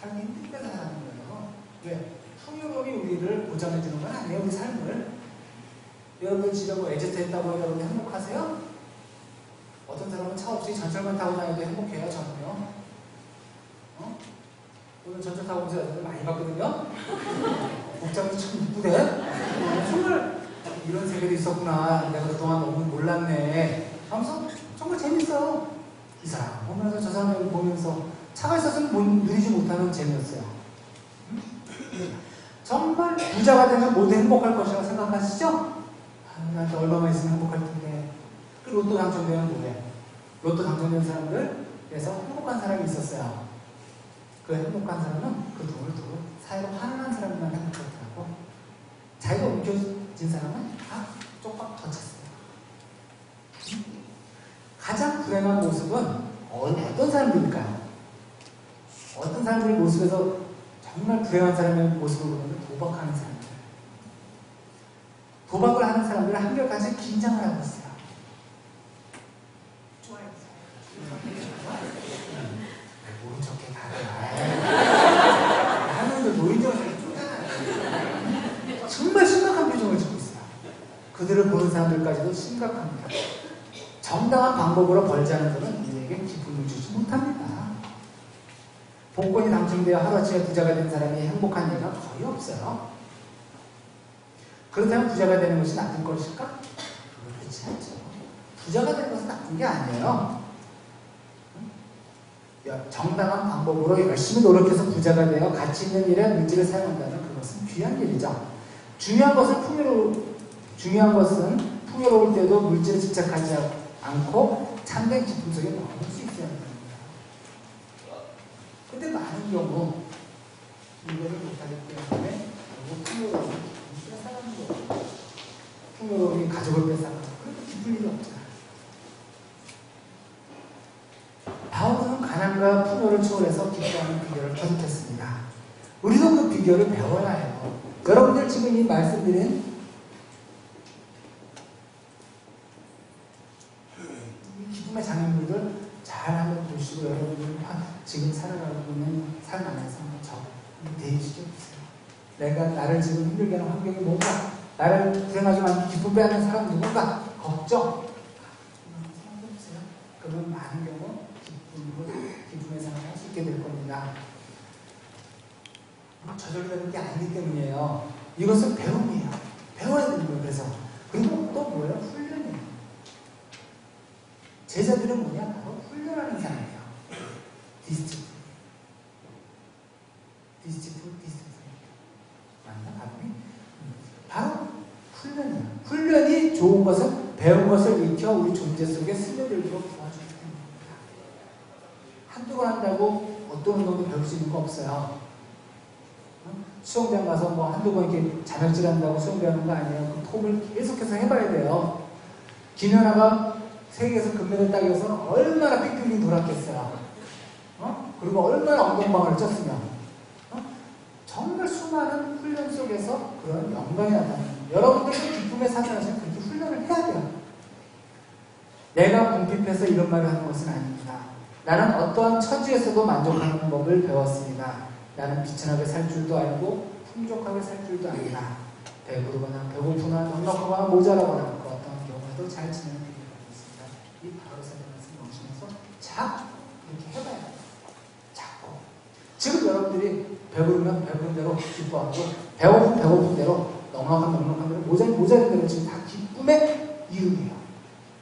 살기 힘들 때 자살하는 거예요. 왜? 풍요로움이 우리를 보장해주는 건 아니에요. 우리 삶을. 여러분 집에 뭐 에제트 했다고 해서 여러분 행복하세요? 어떤 사람은 차 없이 전철만 타고 다녀도 행복해요. 저는요. 오늘 전철 타고 오면서 여러분들 많이 봤거든요. 복장도 참 이쁘대. 정말 이런 세계도 있었구나. 내가 그동안 너무 몰랐네. 하면서 정말 재밌어요. 이 사람 보면서 저 사람을 보면서 차가 있어서는 누리지 못하는 재미였어요. 정말 부자가 되면 모두 행복할 것이라고 생각하시죠? 나한테 얼마만 있으면 행복할 텐데. 그 로또 당첨되면 뭐해? 로또 당첨된 사람들 그래서 행복한 사람이 있었어요. 그 행복한 사람은 그 돈을 두고 사회로 환원한 사람만 행복하더라고. 자기가 움켜진 사람은 다 쪽박 던졌어요. 가장 불행한 모습은 어떤 사람들일까요? 어떤 사람들의 모습에서 정말 불행한 사람의 모습을 보면 도박하는 사람들. 도박을 하는 사람들은 한결같이 긴장을 하고 있어요. 좋아요. 모른 척해 다들. 하면서 노인정을 쪼잖아요. 정말 심각한 표정을 짓고 있어요. 그들을 보는 사람들까지도 심각합니다. 정당한 방법으로 벌지 않은 것은 우리에게 기쁨을 주지 못합니다. 복권이 당첨되어 하루아침에 부자가 된 사람이 행복한 예가 거의 없어요. 그렇다면 부자가 되는 것이 나쁜 것일까? 그렇지 않죠. 부자가 되는 것은 나쁜 게 아니에요. 정당한 방법으로 열심히 노력해서 부자가 되어 가치 있는 일에 물질을 사용한다면 그것은 귀한 일이죠. 중요한 것은 풍요로울 때도 물질에 집착하지 않고 참된 기쁨 속에 머물 수 있어야 합니다. 근데 많은 경우 이거를 못하기 때문에 너무 풍요로운 가족을 뺏어가고 그렇게 기쁠 일이 없잖아. 바울은 가난과 풍요를 초월해서 기뻐하는 비결을 터득했습니다. 우리도 그 비결을 배워야 해요. 여러분들 지금 이 말씀드린 이 기쁨의 장면들을 잘 한번 보시고 여러분들 지금 살아가고 있는 삶 안에서 한번 대입시켜 보세요. 내가 나를 지금 힘들게 하는 환경이 뭔가, 나를 불행하게 만든 기쁨 빼앗는 사람 누군가, 걱정. 생각해 보세요. 그러면 많은 경우 기쁨의 생활을 할 수 있게 될 겁니다. 저절로 되는 게 아니기 때문이에요. 이것은 배움이에요. 배워야 되는 거예요. 그래서 그리고 또 뭐예요? 훈련이에요. 제자들은 뭐냐? 바로 훈련하는 사람이에요. 디스ци플린. 맞나? 바로 훈련이에요. 훈련이 좋은 것은 배운 것을 익혀 우리 존재 속에 스며들도록 도와주기 때문입니다. 한두 번 한다고 어떤 운동도 배울 수 있는 거 없어요. 수영장 가서 뭐 한두 번 이렇게 자멸질 한다고 수영 배우는 거 아니에요. 그 폼을 계속해서 해봐야 돼요. 김연아가 세계에서 금메달 따기 위해서 얼마나 빙빙 돌았겠어요. 그리고 얼마나 엉덩방아를 쪘으면. 정말 수많은 훈련 속에서 그런 영광이 나타납니다. 여러분들도 기쁨의 사전에서 그렇게 훈련을 해야 돼요. 내가 궁핍해서 이런 말을 하는 것은 아닙니다. 나는 어떠한 처지에서도 만족하는 법을 배웠습니다. 나는 비천하게 살 줄도 알고 풍족하게 살 줄도 압니다. 배부르거나 배고프거나 넉넉하거나 모자라거나 그 어떤 경우에도 잘 지내는 비결이 있습니다. 이 바로 사전에서 명심해서 자꾸 이렇게 해봐야 돼요. 자꾸. 지금 여러분들이 배부르면 배부른 대로 기뻐하고 배고프면 배고픈 대로 넉넉한 대로 모자른 대로 지금 다 기쁨의 이유예요.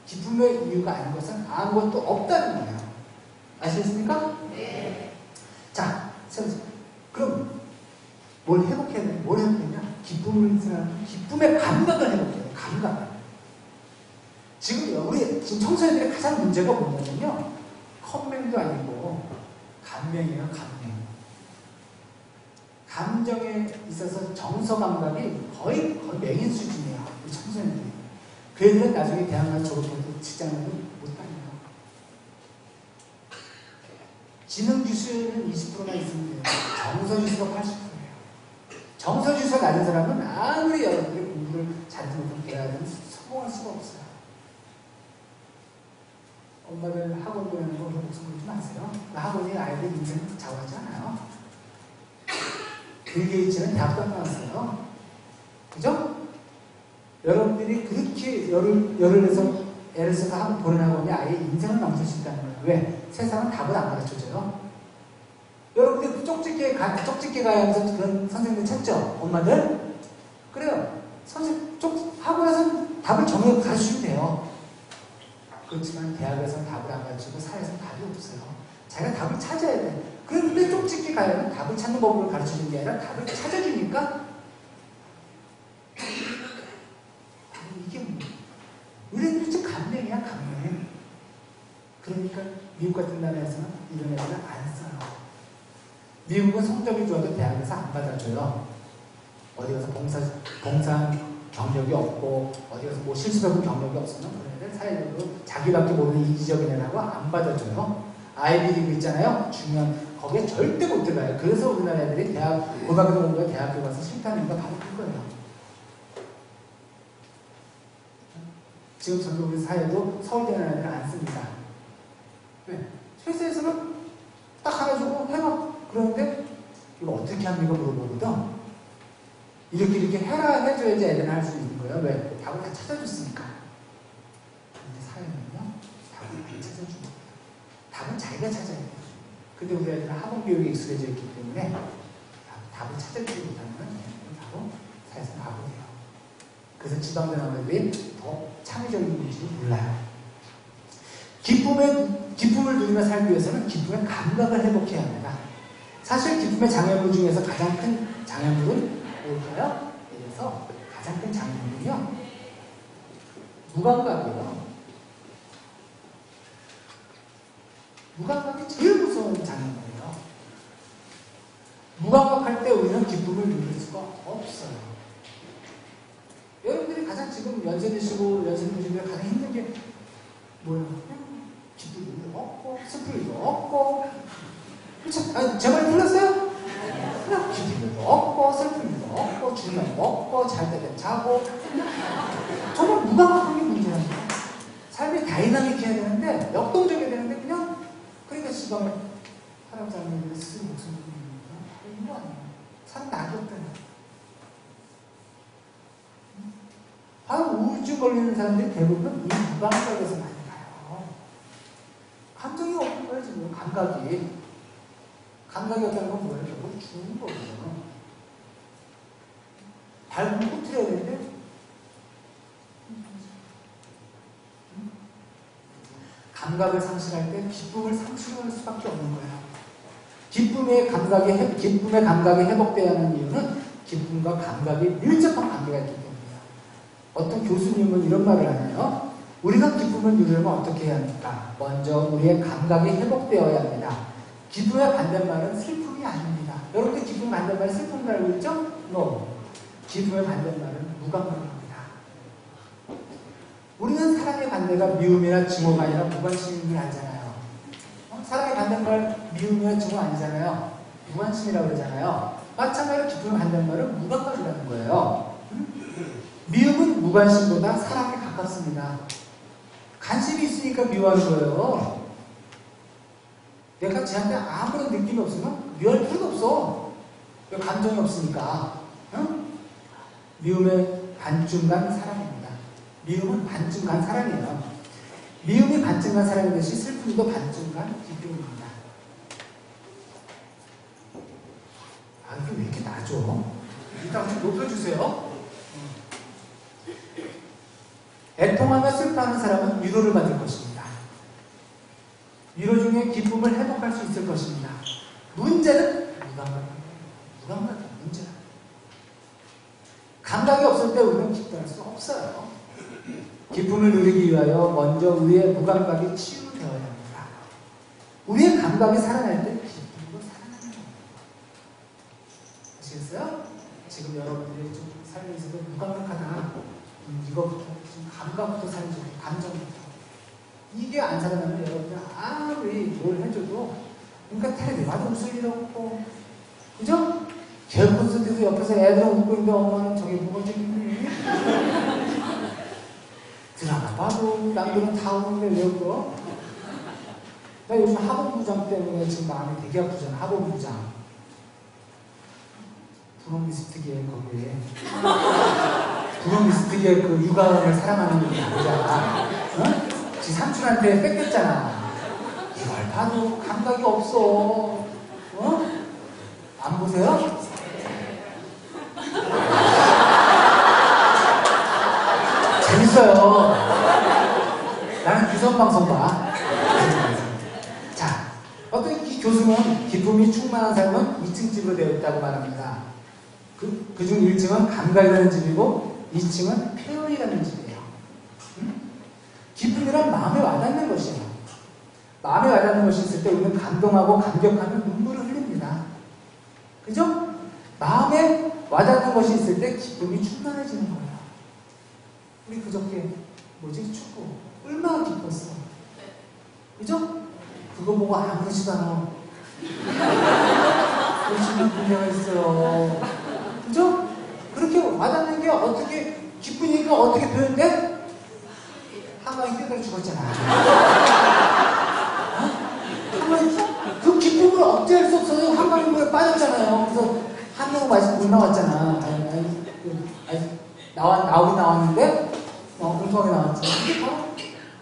기쁨의 이유가 아닌 것은 아무것도 없다는 거예요. 아시겠습니까? 네. 자, 그럼 뭘 회복해야 되냐? 뭘 회복해야 되냐? 기쁨의 감각을 회복해야 돼요. 감각. 지금 우리 지금 청소년들의 가장 문제가 뭐냐면요. 컴맹도 아니고 감명이에요. 감명. 감정에 있어서 정서 감각이 거의 맹인 수준이에요. 우리 청소년들이. 그 애들은 나중에 대학을 졸업해도 직장을 못 다녀요. 지능 지수는 20%나 있으면 돼요. 정서 지수가 80%예요. 정서 지수가 낮은 사람은 아무리 여러분들이 공부를 잘해서 못하면 대학은 성공할 수가 없어요. 엄마들 학원 보내는 거 목숨 걸지 마세요. 학원이 아이들 인생 좌우하지 않아요. 빌 게이츠는 대학도 안 나왔어요. 그죠? 여러분들이 그렇게 열을 내서 애를 써서 학원 보내는 학원이 아예 인생을 망칠 수 있다는 거예요. 왜? 세상은 답을 안 가르쳐줘요. 여러분들 쪽집게 가야 하면서 그런 선생님들 찾죠? 엄마들? 그래요. 학원에서는 답을 정해 가르치면 돼요. 그렇지만 대학에서는 답을 안 가르치고 사회에서는 답이 없어요. 자기가 답을 찾아야 돼. 그런데 쪽집게 가야는 답을 찾는 법을 가르치는 게 아니라 답을 찾아주니까 이게 뭐예요? 우리는 즉 감명이야, 감명. 그러니까 미국 같은 나라에서는 이런 애들을 안 써요. 미국은 성적이 좋아도 대학에서 안 받아줘요. 어디 가서 봉사 경력이 없고 어디 가서 뭐 실습해본 경력이 없으면 그런 애들 사회적으로 자기밖에 모르는 이기적인 애라고 안 받아줘요. 아이비리그 있잖아요. 중요한 거기에 절대 못 들어가요. 그래서 우리나라 애들이 고등학교 공부에 대학교 가서 싫다는 이유가 바로 그거예요. 지금 전국 우리 사회도 서울대 애들은 안 씁니다. 왜? 회사에서는 딱 하나 주고 해봐. 그런데 이거 어떻게 합니까? 물어보거든. 이렇게 해라 해줘야지 애들은 할 수 있는 거예요. 왜? 답을 다 찾아줬으니까. 근데 사회는요, 답을 안 찾아줍니다. 답은 자기가 찾아야 돼요. 근데 우리 애들은 학원 교육에 익숙해져 있기 때문에 답을 찾아주지 못하는 건 바로 사회에서 바보예요. 그래서 지방대학교들이 더 창의적인 건지를 몰라요. 기쁨을 누리며 살기 위해서는 기쁨의 감각을 회복해야 합니다. 사실 기쁨의 장애물 중에서 가장 큰 장애물은 뭘까요? 그래서 가장 큰 장애물은요, 무감각이에요. 무감각이 제일 무서운 장애물이에요. 무감각할 때 우리는 기쁨을 누릴 수가 없어요. 여러분들이 가장 지금 지금 연세 드시고 가장 힘든 게 뭐예요? 기쁠 일도 없고 슬플 일도 없고 그렇죠? 제 말 들렸어요? 그냥 기쁠 일도 없고 슬플 일도 없고 죽으면 먹고 잘 때면 자고 정말 무감각한 게 문제랍니다. 삶이 다이나믹해야 되는데 역동적이어야 되는데 그냥 그러니까 지금 사람들이 스스로 목숨을 끊는 거 아니에요. 사람 낙엽대요. 바로 우울증 걸리는 사람들이 대부분 이 무감각에서 많이 가요. 감정이 없는 거예요, 지금. 감각이 없다는 건 뭐예요? 결국 죽는 거거든요. 밟고 터뜨려야 되는데, 감각을 상실할 때 기쁨을 상실할 수밖에 없는 거예요. 기쁨의 감각이 회복되어야 하는 이유는 기쁨과 감각이 밀접한 관계가 있기 때문이에요. 어떤 교수님은 이런 말을 하네요. 우리가 기쁨을 누리려면 어떻게 해야 합니까? 먼저 우리의 감각이 회복되어야 합니다. 기쁨의 반대말은 슬픔이 아닙니다. 여러분들 기쁨의 반대말이 슬픔을 알고 있죠? No. 기쁨의 반대말은 무감각입니다. 우리는 사랑의 반대가 미움이나 증오가 아니라 무관심인 줄 알잖아요. 사랑의 반대말 미움이나 증오 아니잖아요. 무관심이라고 그러잖아요. 마찬가지로 기쁨의 반대말은 무감각이라는 거예요. 미움은 무관심보다 사랑에 가깝습니다. 관심이 있으니까 미워하는 거예요. 내가 쟤한테 아무런 느낌이 없으면 미워할 필요가 없어. 감정이 없으니까. 응? 미움의 반중간 사랑입니다. 미움은 반중간 사랑이에요. 미움이 반중간 사랑이듯이 슬픔도 반중간 기쁨입니다. 아, 이게 왜 이렇게 나죠? 일단 좀 높여주세요. 애통하며 슬퍼하는 사람은 위로를 받을 것입니다. 위로 중에 기쁨을 회복할 수 있을 것입니다. 문제는 무감각이에요. 문제는. 감각이 없을 때 우리는 기뻐할 수 없어요. 기쁨을 누리기 위하여 먼저 우리의 무감각이 치유되어야 합니다. 우리의 감각이 살아날 때 기쁨도 살아나는 겁니다. 아시겠어요? 지금 여러분들이 좀 삶에 있어서 무감각하다. 이거부터 감각부터 살죠. 감정부터. 이게 안 살아나면 여러분들 아무리 뭘 해줘도 그러니까 텔레비 봐도 웃을 일 없고 그죠? 개그 콘서트에서 옆에서 애들은 웃고 있는데 엄마는 저기 뭐가 찍니? 드라마 봐도 남들은 다 웃는데 왜 울어? 나 요즘 학원부장 때문에 지금 마음이 되게 아프잖아. 학원부장 브로미스트기에 거기에 브로미스트기에 그 육아원을 사랑하는 게 아니잖아. 어? 지 삼촌한테 뺏겼잖아. 이걸 봐도 감각이 없어. 어? 안 보세요? 재밌어요. 나는 유선방송 봐. 자, 어떤 이 교수는 기쁨이 충만한 삶은 2층 집으로 되어 있다고 말합니다. 그중 1층은 감각이라는 집이고 2층은 표현이라는 집이에요. 기쁨이란 마음에 와닿는 것이에요. 마음에 와닿는 것이 있을 때 우리는 감동하고 감격하며 눈물을 흘립니다. 그죠? 마음에 와닿는 것이 있을 때 기쁨이 충만해지는 거예요. 우리 그저께 뭐지? 축구 얼마나 기뻤어. 그죠? 그거 보고 아무렇지도 않아. 열심히 분야가 있어요. 그죠? 그렇게 와닿는 게 어떻게 기쁘니까 어떻게 표현돼? 한강이 뛰어들어 죽었잖아. 한강이 그 기쁨을 억제할 수 없어서 한강이 물에 빠졌잖아요. 그래서 한 명은 마시 못 나왔잖아. 나오긴 나왔는데 공통하게 나왔지. 이게 바로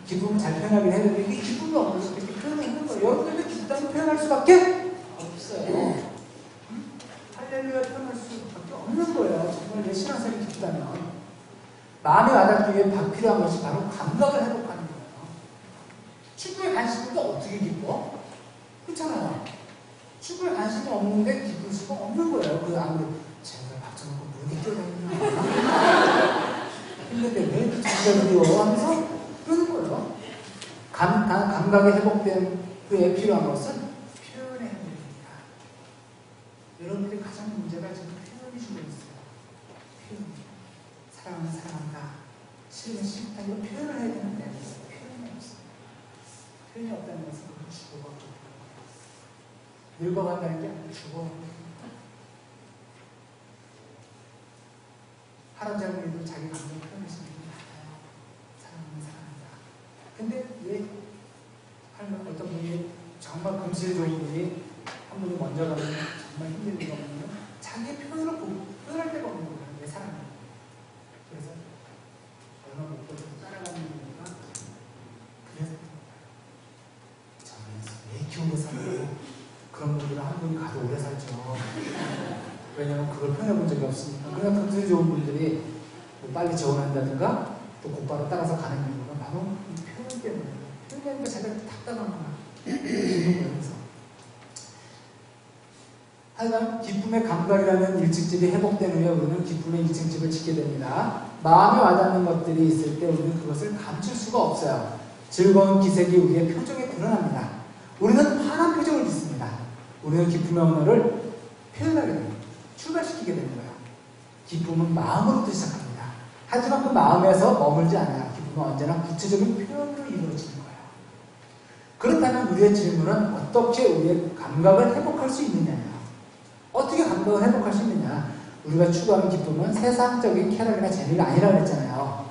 기쁨을 잘 표현하긴 했는데 이게 기쁨이 없어서 이렇게 표현하는 거예요. 여러분들도 기쁨을 표현할 수밖에 없어요. 할렐루야 표현할 수밖에 없는 거예요. 정말 내 신앙생활이 기쁘다면. 마음에 와닿기 위해 필요한 것이 바로 감각을 회복하는 거예요. 축구에 관심도 어떻게 기뻐? 그렇잖아요. 축구에 관심이 없는데 기쁠 수가 없는 거예요. 그 아무리 제가 박쳐놓고 뭐 이렇게 뛰어다니냐 힘든데 왜 이렇게 잘 뛰어 하면서 그러는 거예요. 감각이 회복된 그에 필요한 것은 표현의 행동입니다. 여러분들이 가장 문제가 지금 표현이 주고 있어요. 표현. 사랑은 사랑한다. 싫다 이거 표현을 해야 되는데 표현이 없어. 표현이 없다는 것은 그걸 죽어가고 늙어간다는 게 아니라 죽어. 할아버지 할머니도 자기 감정 표현하시는 분이 많아요. 사랑하는 사랑한다. 근데 왜 어떤 분이 정말 금실 좋은 분이 한 분이 먼저 가면 정말 힘든 일이 없는 자기 표현을 표현할 데가 없는 거예요. 왜 사랑해요? 그래서 얼마 못 버텨서 따라가는 이유가 그래서 저는 왜 키우고 살고 그런 분들은 한 분이 가도 오래 살죠. 왜냐면 그걸 표현해 본 적이 없으니까. 그러니까 금슬 좋은 분들이 뭐 빨리 재혼한다든가 또 곧바로 따라서 가는 이유가 바로 이 표현 때문에. 표현하니까 자기가 답답한 거야. 그래서 하여간 기쁨의 감각이라는 일층집이 회복된 후에 우리는 기쁨의 일층집을 짓게 됩니다. 마음에 와닿는 것들이 있을 때 우리는 그것을 감출 수가 없어요. 즐거운 기색이 우리의 표정에 드러납니다. 우리는 환한 표정을 짓습니다. 우리는 기쁨의 언어를 표현하게 됩니다. 출발시키게 되는 거예요. 기쁨은 마음으로부터 시작합니다. 하지만 그 마음에서 머물지 않아요. 기쁨은 언제나 구체적인 표현으로 이루어지는 거예요. 그렇다면 우리의 질문은 어떻게 우리의 감각을 회복할 수 있느냐예요. 어떻게 감각을 회복할 수 있느냐? 우리가 추구하는 기쁨은 세상적인 쾌락이나 재미가 아니라 그랬잖아요.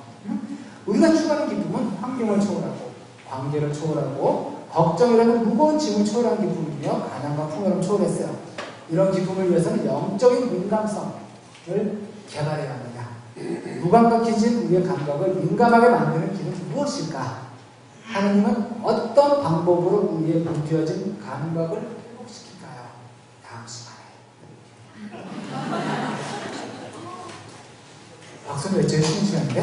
우리가 추구하는 기쁨은 환경을 초월하고 관계를 초월하고 걱정이라는 무거운 짐을 초월한 기쁨이며 가난과 풍요를 초월했어요. 이런 기쁨을 위해서는 영적인 민감성을 개발해야 합니다. 무감각해진 우리의 감각을 민감하게 만드는 길은 무엇일까? 하느님은 어떤 방법으로 우리의 무뎌진 감각을 회복시킬까요? 다음 시간에. 박수는 왜 제일 쉬운 시간인데?